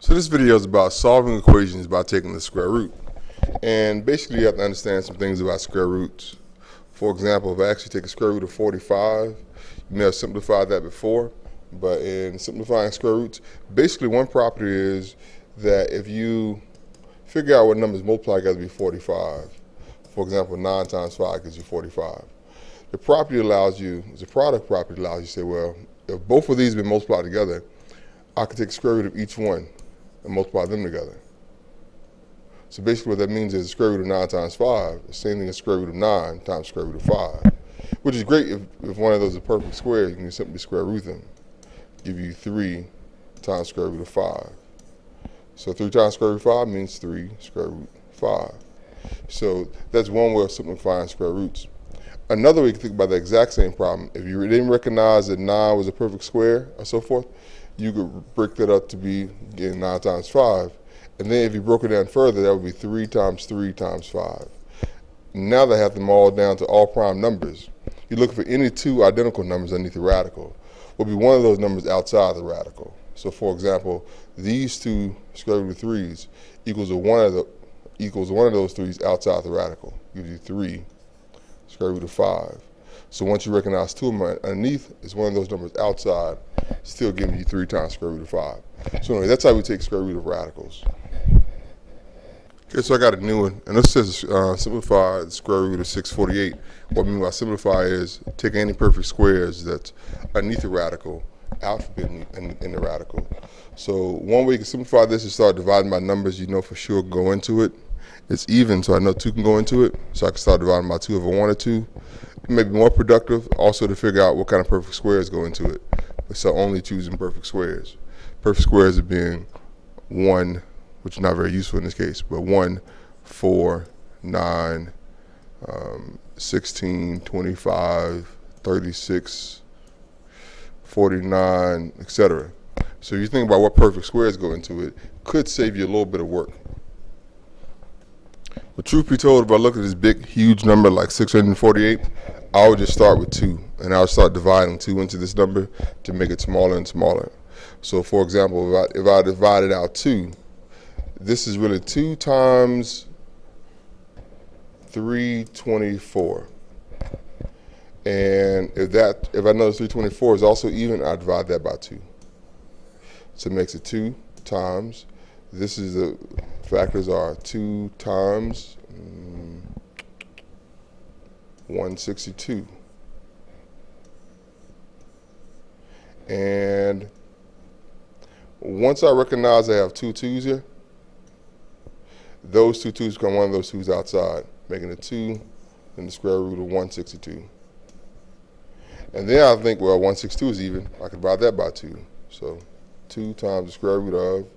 So this video is about solving equations by taking the square root. And basically you have to understand some things about square roots. For example, if I actually take a square root of 45, you may have simplified that before, but in simplifying square roots, basically one property is that if you figure out what numbers multiply together to be 45, for example, 9 times 5 gives you 45. The property allows you, the product property allows you to say, well, if both of these have been multiplied together, I can take the square root of each one and multiply them together. So basically what that means is the square root of 9 times 5, the same thing as square root of 9 times square root of 5, which is great if one of those is perfect squares. You can simply square root them. Give you 3 times square root of 5. So 3 times square root of 5 means 3 square root 5. So that's one way of simplifying square roots. Another way you can think about the exact same problem, if you didn't recognize that 9 was a perfect square or so forth, you could break that up to be, again, 9 times 5. And then if you broke it down further, that would be 3 times 3 times 5. Now they have them all down to all prime numbers. You're looking for any two identical numbers underneath the radical. Will be one of those numbers outside the radical. So for example, these two square root of 3's equals one of those 3's outside the radical. Gives you 3 square root of 5. So once you recognize two of them underneath, it's one of those numbers outside, still giving you 3 times square root of 5. So anyway, that's how we take square root of radicals. Okay, so I got a new one, and this says simplify the square root of 648. What I mean by simplify is take any perfect squares that's underneath the radical, out in the radical. So one way you can simplify this is start dividing by numbers you know for sure go into it. It's even, so I know 2 can go into it, so I can start dividing by 2 if I wanted to. It may be more productive also to figure out what kind of perfect squares go into it. So only choosing perfect squares. Perfect squares are being 1, which is not very useful in this case, but 1, 4, 9, 16, 25, 36, 49, etc. So if you think about what perfect squares go into it, could save you a little bit of work. But truth be told, if I look at this big, huge number like 648, I would just start with 2, and I would start dividing 2 into this number to make it smaller and smaller. So for example, if I divided out 2, this is really 2 times 324. And if I know 324 is also even, I divide that by 2. So it makes it 2 times. This is the factors are 2 times 162. And once I recognize I have 2 2's here, those 2 2's become one of those 2's outside, making it 2 and the square root of 162. And then I think, well, 162 is even. I can divide that by 2. So 2 times the square root of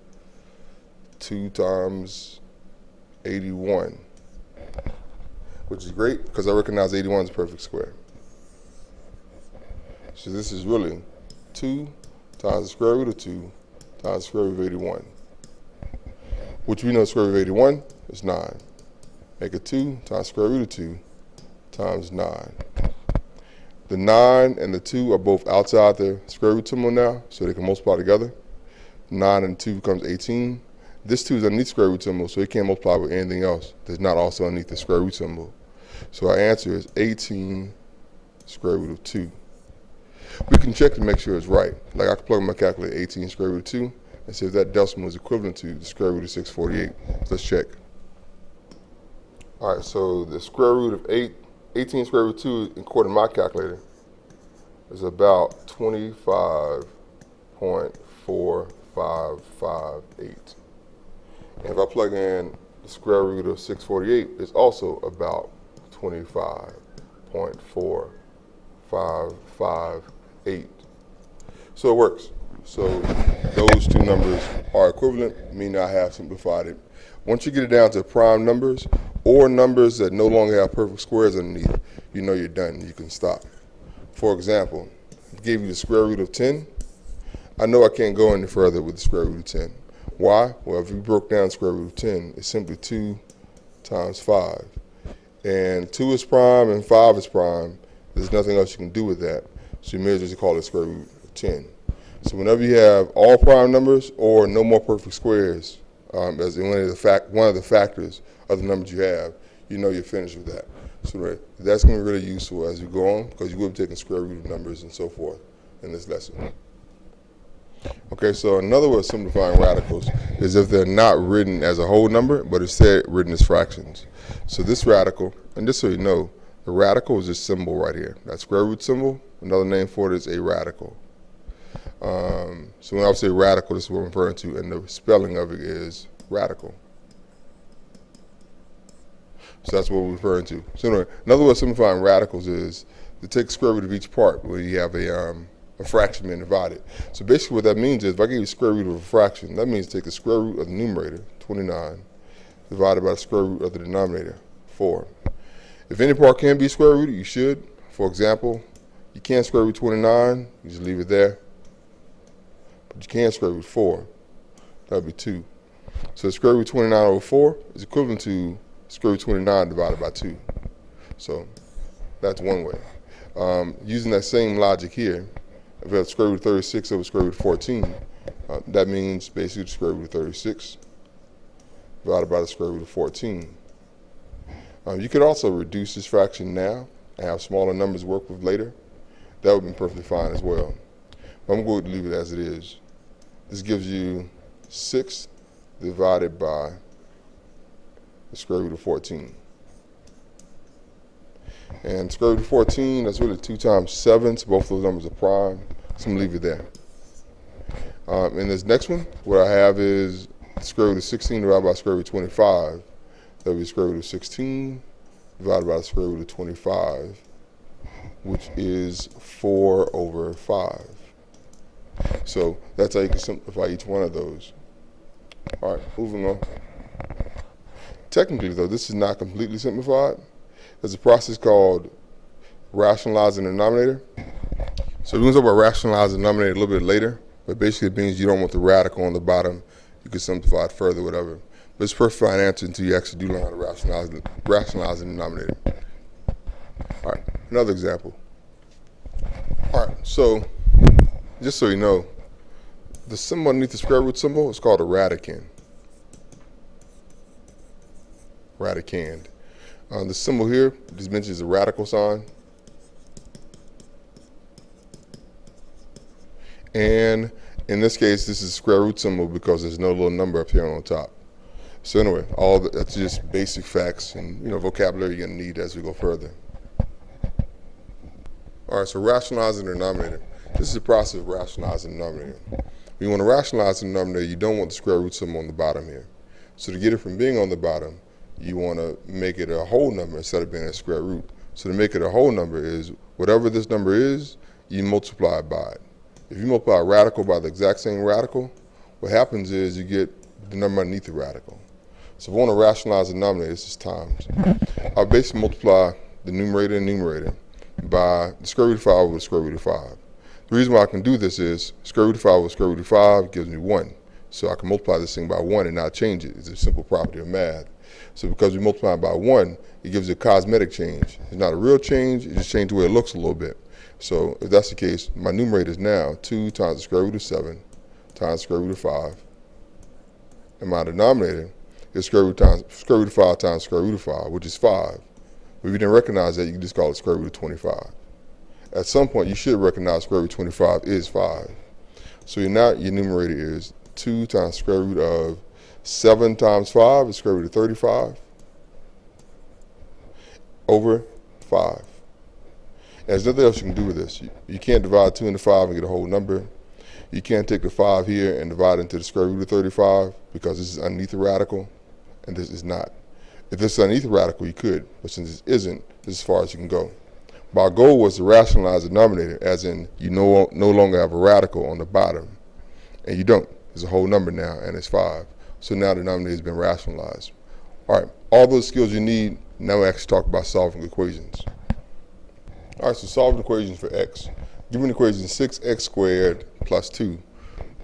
2 times 81, which is great because I recognize 81 is a perfect square. So this is really 2 times the square root of 2 times the square root of 81, which we know the square root of 81 is 9. Make it 2 times the square root of 2 times 9. The 9 and the 2 are both outside the square root symbol now, so they can multiply together. 9 and 2 becomes 18. This 2 is underneath the square root symbol, so it can't multiply with anything else that's not also underneath the square root symbol. So our answer is 18 square root of 2. We can check to make sure it's right. Like I can plug in my calculator 18 square root of 2 and see if that decimal is equivalent to the square root of 648. Let's check. All right, so the square root of 18 square root of 2, according to my calculator, is about 25.4558. And if I plug in the square root of 648, it's also about 25.4558. So it works. So those two numbers are equivalent, meaning I have simplified it. Once you get it down to prime numbers or numbers that no longer have perfect squares underneath, you know you're done. You can stop. For example, I gave you the square root of 10. I know I can't go any further with the square root of 10. Why? Well, if you broke down the square root of 10, it's simply 2 times 5. And 2 is prime and 5 is prime. There's nothing else you can do with that. So you may as well just call it square root of 10. So whenever you have all prime numbers or no more perfect squares as one of the factors of the numbers you have, you know you're finished with that. So that's going to be really useful as you go on, because you will be taking square root of numbers and so forth in this lesson. Okay, so another way of simplifying radicals is if they're not written as a whole number, but instead written as fractions. So this radical, and just so you know, the radical is this symbol right here. That square root symbol, another name for it is a radical. So when I say radical, this is what I'm referring to, and the spelling of it is radical. So that's what we're referring to. So anyway, another way of simplifying radicals is to take the square root of each part where you have a fraction being divided. So basically what that means is if I give you the square root of a fraction, that means take the square root of the numerator, 29, divided by the square root of the denominator, 4. If any part can be square rooted, you should. For example, you can't square root 29, you just leave it there. But you can square root 4, that would be 2. So square root 29 over 4 is equivalent to square root 29 divided by 2. So that's one way. Using that same logic here, if we have square root of 36 over square root of 14, that means basically the square root of 36 divided by the square root of 14. You could also reduce this fraction now and have smaller numbers to work with later. That would be perfectly fine as well. But I'm going to leave it as it is. This gives you 6 divided by the square root of 14. And square root of 14, that's really 2 times 7, so both those numbers are prime. So I'm going to leave it there. In this next one, what I have is square root of 16 divided by square root of 25. That would be square root of 16 divided by the square root of 25, which is 4 over 5. So that's how you can simplify each one of those. All right, moving on. Technically, though, this is not completely simplified. There's a process called rationalizing the denominator. So we're going to talk about rationalizing the denominator a little bit later, but basically it means you don't want the radical on the bottom. You can simplify it further, whatever. But it's a perfectly fine answer until you actually do learn how to rationalize the denominator. All right, another example. All right, so just so you know, the symbol underneath the square root symbol is called a radicand. Radicand. The symbol here just mentions a radical sign. And in this case, this is a square root symbol because there's no little number up here on top. So anyway, that's just basic facts and vocabulary you're going to need as we go further. All right, so rationalizing the denominator. This is the process of rationalizing the denominator. When you want to rationalize the denominator, you don't want the square root symbol on the bottom here. So to get it from being on the bottom, you want to make it a whole number instead of being a square root. So to make it a whole number is whatever this number is, you multiply it by it. If you multiply a radical by the exact same radical, what happens is you get the number underneath the radical. So if I want to rationalize the denominator, this is times. I'll basically multiply the numerator and numerator by the square root of 5 over the square root of 5. The reason why I can do this is square root of 5 over square root of 5 gives me 1. So I can multiply this thing by 1 and not change it. It's a simple property of math. So because we multiply by 1, it gives you a cosmetic change. It's not a real change, it just changed the way it looks a little bit. So if that's the case, my numerator is now 2 times the square root of 7 times the square root of 5. And my denominator is square root of 5 times square root of 5, which is 5. But if you didn't recognize that, you can just call it square root of 25. At some point, you should recognize square root of 25 is 5. So now your numerator is 2 times square root of 7 times 5 is square root of 35 over 5. And there's nothing else you can do with this. You can't divide 2 into 5 and get a whole number. You can't take the 5 here and divide it into the square root of 35 because this is underneath the radical and this is not. If this is underneath the radical, you could, but since this isn't, this is as far as you can go. But our goal was to rationalize the denominator, as in you no longer have a radical on the bottom, and you don't. There's a whole number now, and it's 5. So now the denominator has been rationalized. All right, all those skills you need, now we actually talk about solving equations. All right, so solving equations for x. Given the equation 6x squared plus 2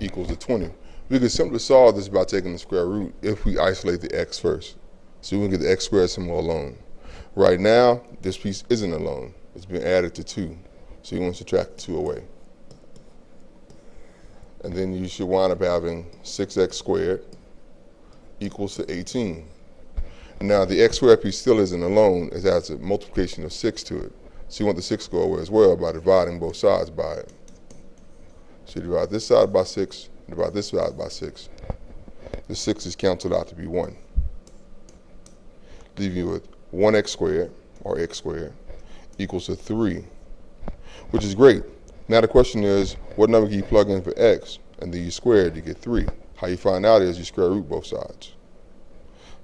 equals to 20. We could simply solve this by taking the square root if we isolate the x first. So we can get the x squared symbol alone. Right now, this piece isn't alone. It's been added to 2. So you want to subtract 2 away. And then you should wind up having 6x squared equals to 18. Now the x squared piece still isn't alone, it has a multiplication of 6 to it. So you want the 6 to go away as well by dividing both sides by it. So you divide this side by 6, divide this side by 6. The 6 is canceled out to be 1. Leave you with 1x squared, or x squared, equals to 3, which is great. Now the question is, what number can you plug in for x? And then you square it, you get 3. How you find out is you square root both sides.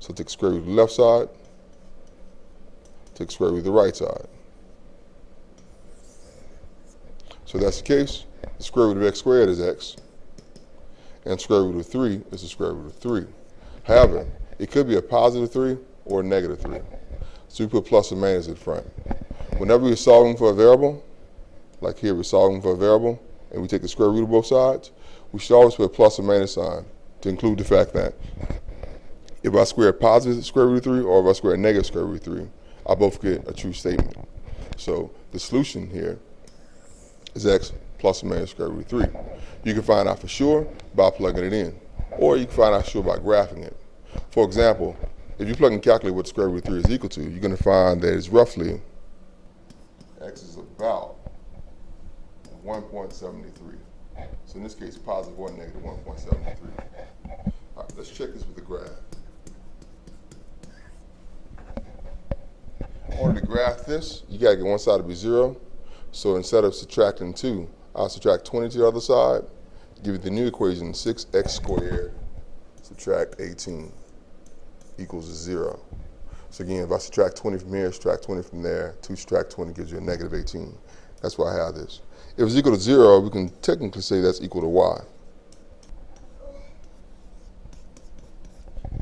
So take square root of the left side, take square root of the right side. So if that's the case, the square root of x squared is x, and square root of 3 is the square root of 3. However, it could be a positive 3 or a negative 3. So we put plus or minus in front. Whenever we're solving for a variable, like here we're solving for a variable, and we take the square root of both sides, we should always put a plus or minus sign to include the fact that if I square a positive square root of 3 or if I square a negative square root of 3, I both get a true statement. So the solution here is x plus or minus square root of 3. You can find out for sure by plugging it in, or you can find out for sure by graphing it. For example, if you plug and calculate what square root of 3 is equal to, you're going to find that it's roughly, x is about 1.73. So in this case, positive or negative 1.73. All right, let's check this with the graph. In order to graph this, you got to get one side to be 0. So instead of subtracting 2, I'll subtract 20 to the other side, give you the new equation, 6x squared subtract 18 equals 0. So again, if I subtract 20 from here, subtract 20 from there, 2 subtract 20 gives you a negative 18. That's why I have this. If it's equal to 0, we can technically say that's equal to y.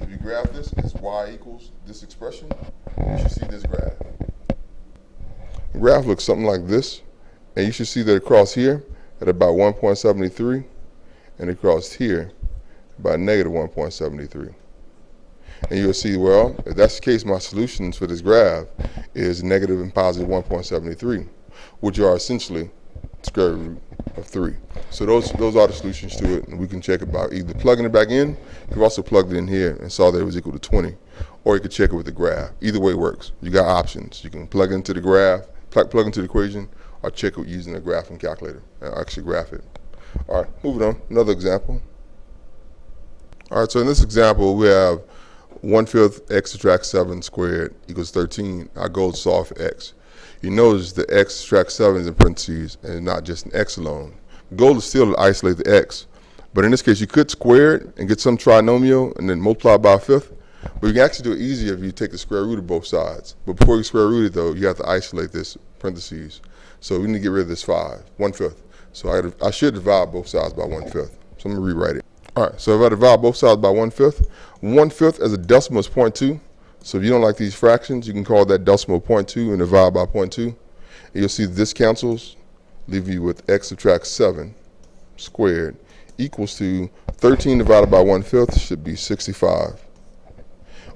If you graph this as y equals this expression, you should see this graph. The graph looks something like this, and you should see that across here at about 1.73, and across here about negative 1.73. And you'll see, well, if that's the case, my solutions for this graph is negative and positive 1.73, which are essentially square root of 3. So those are the solutions to it, and we can check it by either plugging it back in. You've also plugged it in here and saw that it was equal to 20, or you could check it with the graph. Either way works. You got options. You can plug into the graph, plug into the equation, or check it using a graphing calculator and actually graph it. All right, moving on. Another example. All right, so in this example, we have 1/5 x subtract 7 squared equals 13. Our goal is to solve for x. You notice the x subtract 7 is in parentheses and not just an x alone. The goal is still to isolate the x, but in this case you could square it and get some trinomial and then multiply by a fifth, but you can actually do it easier if you take the square root of both sides. But before you square root it though, you have to isolate this parentheses. So we need to get rid of this 5, 1/5. So I should divide both sides by 1/5. So I'm going to rewrite it. All right, so if I divide both sides by 1/5, 1/5 as a decimal is 0.2. So if you don't like these fractions, you can call that decimal 0.2 and divide by 0.2. And you'll see this cancels, leave you with x subtract 7 squared equals to 13 divided by 1/5 should be 65.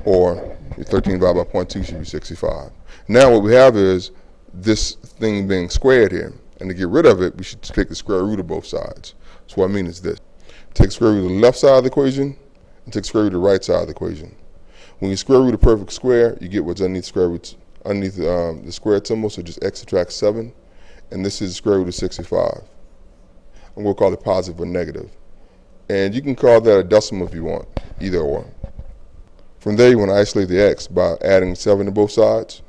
Or 13 divided by 0.2 should be 65. Now what we have is this thing being squared here. And to get rid of it, we should take the square root of both sides. So what I mean is this. Take square root of the left side of the equation and take square root of the right side of the equation. When you square root a perfect square, you get what's underneath square roots, underneath the squared symbol, so just x subtract 7, and this is square root of 65. And we'll call it positive or negative. And you can call that a decimal if you want, either or. From there, you want to isolate the x by adding 7 to both sides.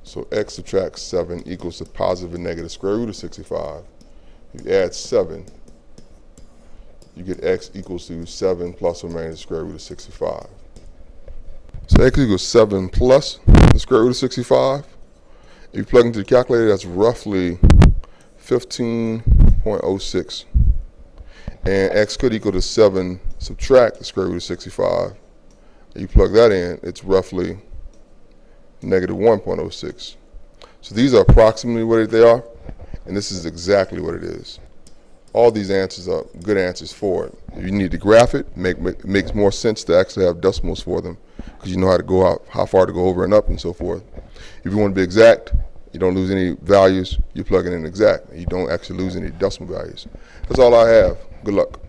So x subtract 7 equals the positive and negative square root of 65. You add 7, you get x equals to 7 plus or minus the square root of 65. So x equals 7 plus the square root of 65. If you plug into the calculator, that's roughly 15.06. And x could equal to 7 subtract the square root of 65. If you plug that in, it's roughly negative 1.06. So these are approximately what they are, and this is exactly what it is. All these answers are good answers for it. If you need to graph it, it makes more sense to actually have decimals for them because you know how to go out, how far to go over and up and so forth. If you want to be exact, you don't lose any values, you plug it in exact. You don't actually lose any decimal values. That's all I have. Good luck.